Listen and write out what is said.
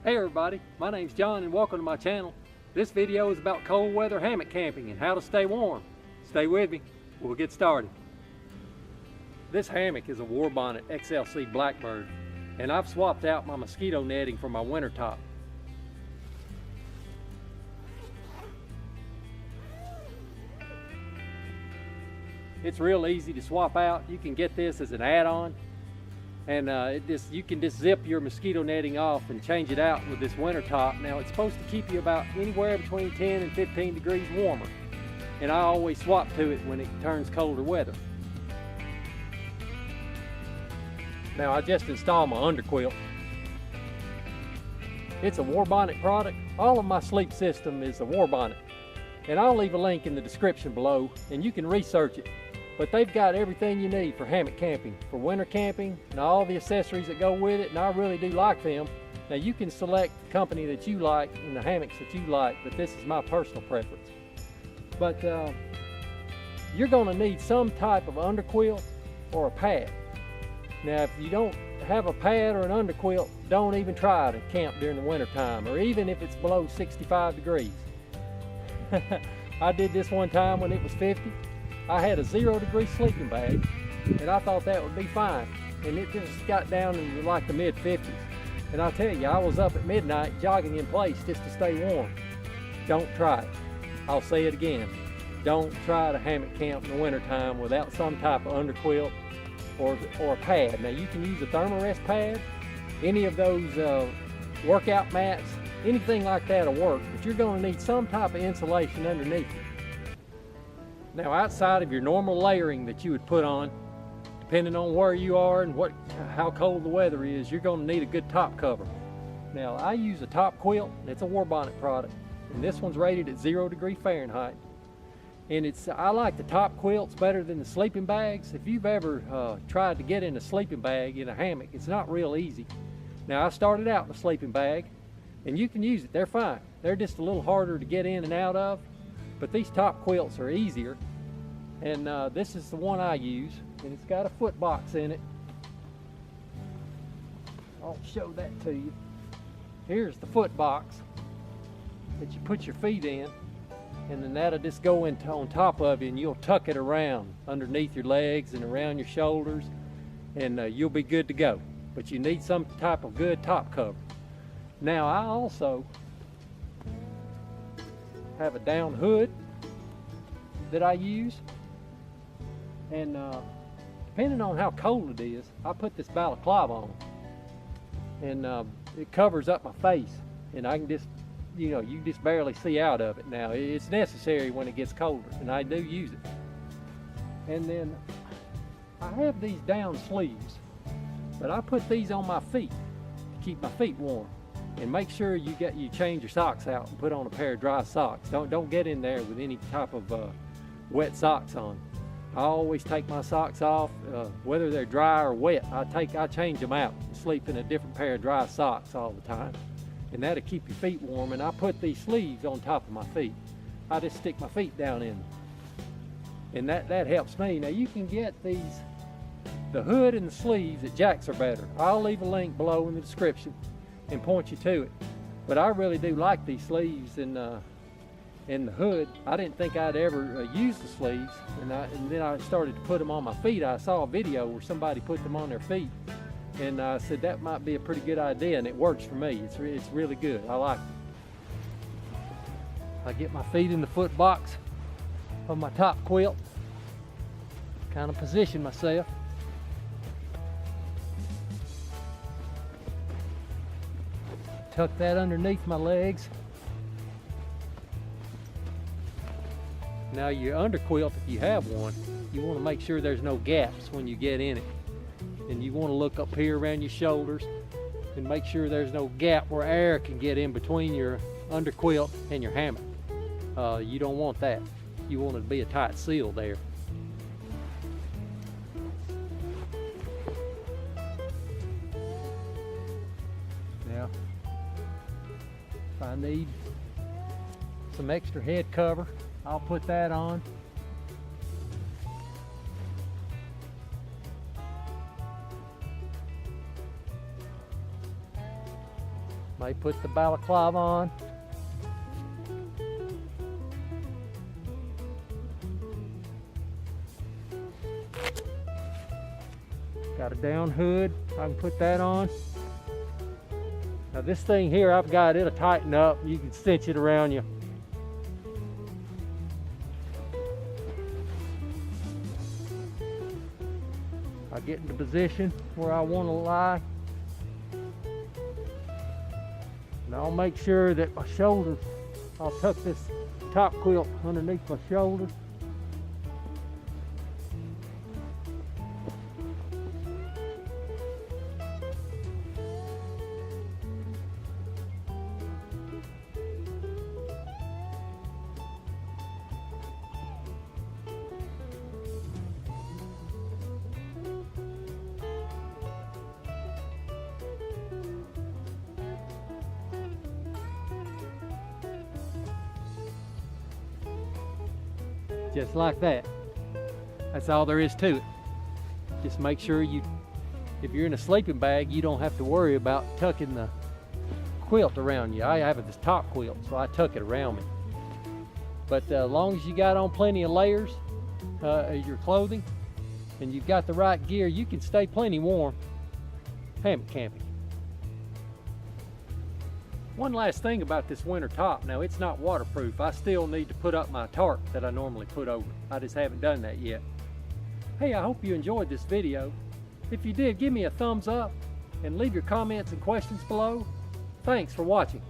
Hey everybody, my name's John and welcome to my channel. This video is about cold weather hammock camping and how to stay warm. Stay with me, we'll get started. This hammock is a Warbonnet XLC Blackbird, and I've swapped out my mosquito netting for my winter top. It's real easy to swap out. You can get this as an add-on, and you can just zip your mosquito netting off and change it out with this winter top. Now it's supposed to keep you about anywhere between 10 and 15 degrees warmer, and I always swap to it when it turns colder weather. Now I just installed my underquilt. It's a Warbonnet product. All of my sleep system is a Warbonnet, and I'll leave a link in the description below and you can research it. But they've got everything you need for hammock camping, for winter camping, and all the accessories that go with it, and I really do like them. Now you can select the company that you like and the hammocks that you like, but this is my personal preference. But you're gonna need some type of underquilt or a pad. Now if you don't have a pad or an underquilt, don't even try to camp during the winter time, or even if it's below 65 degrees. I did this one time when it was 50. I had a 0-degree sleeping bag, and I thought that would be fine. And it just got down into like the mid-50s. And I'll tell you, I was up at midnight jogging in place just to stay warm. Don't try it. I'll say it again. Don't try to hammock camp in the wintertime without some type of underquilt or a pad. Now you can use a thermarest pad, any of those workout mats, anything like that will work, but you're going to need some type of insulation underneath it. Now outside of your normal layering that you would put on, depending on where you are and how cold the weather is, you're going to need a good top cover. Now I use a top quilt, and it's a Warbonnet product, and this one's rated at 0-degree Fahrenheit. And I like the top quilts better than the sleeping bags. If you've ever tried to get in a sleeping bag in a hammock, it's not real easy. Now I started out in a sleeping bag, and you can use it, they're fine. They're just a little harder to get in and out of, but these top quilts are easier. And this is the one I use, and it's got a foot box in it. I'll show that to you. Here's the foot box that you put your feet in, and then that'll just go on top of you, and you'll tuck it around underneath your legs and around your shoulders, and you'll be good to go. But you need some type of good top cover. Now I also have a down hood that I use, and depending on how cold it is, I put this balaclava on, and it covers up my face, and I can just, you just barely see out of it. Now it's necessary when it gets colder, and I do use it. And then I have these down sleeves, but I put these on my feet to keep my feet warm. And make sure you change your socks out and put on a pair of dry socks. Don't get in there with any type of wet socks on. I always take my socks off, whether they're dry or wet. I change them out and sleep in a different pair of dry socks all the time, and that'll keep your feet warm. And I put these sleeves on top of my feet. I just stick my feet down in them, and that helps me. Now you can get the hood and the sleeves at Jack's are better. I'll leave a link below in the description and point you to it. But I really do like these sleeves and the hood. I didn't think I'd ever use the sleeves, and then I started to put them on my feet. I saw a video where somebody put them on their feet, and I said that might be a pretty good idea, and it works for me. It's really good. I like it. I get my feet in the foot box of my top quilt, kind of position myself. Tuck that underneath my legs. Now your underquilt, if you have one, you want to make sure there's no gaps when you get in it. And you want to look up here around your shoulders and make sure there's no gap where air can get in between your underquilt and your hammock. You don't want that. You want it to be a tight seal there. Now, if I need some extra head cover, I'll put that on. May put the balaclava on. Got a down hood, I can put that on. Now this thing here I've got, it'll tighten up. You can cinch it around you. I get into position where I want to lie. And I'll make sure that my shoulders, I'll tuck this top quilt underneath my shoulders. Just like that. That's all there is to it. Just make sure if you're in a sleeping bag, you don't have to worry about tucking the quilt around you. I have this top quilt, so I tuck it around me. But as long as you got on plenty of layers of your clothing and you've got the right gear, you can stay plenty warm hammock camping. One last thing about this winter top. Now, it's not waterproof. I still need to put up my tarp that I normally put over. I just haven't done that yet. Hey, I hope you enjoyed this video. If you did, give me a thumbs up and leave your comments and questions below. Thanks for watching.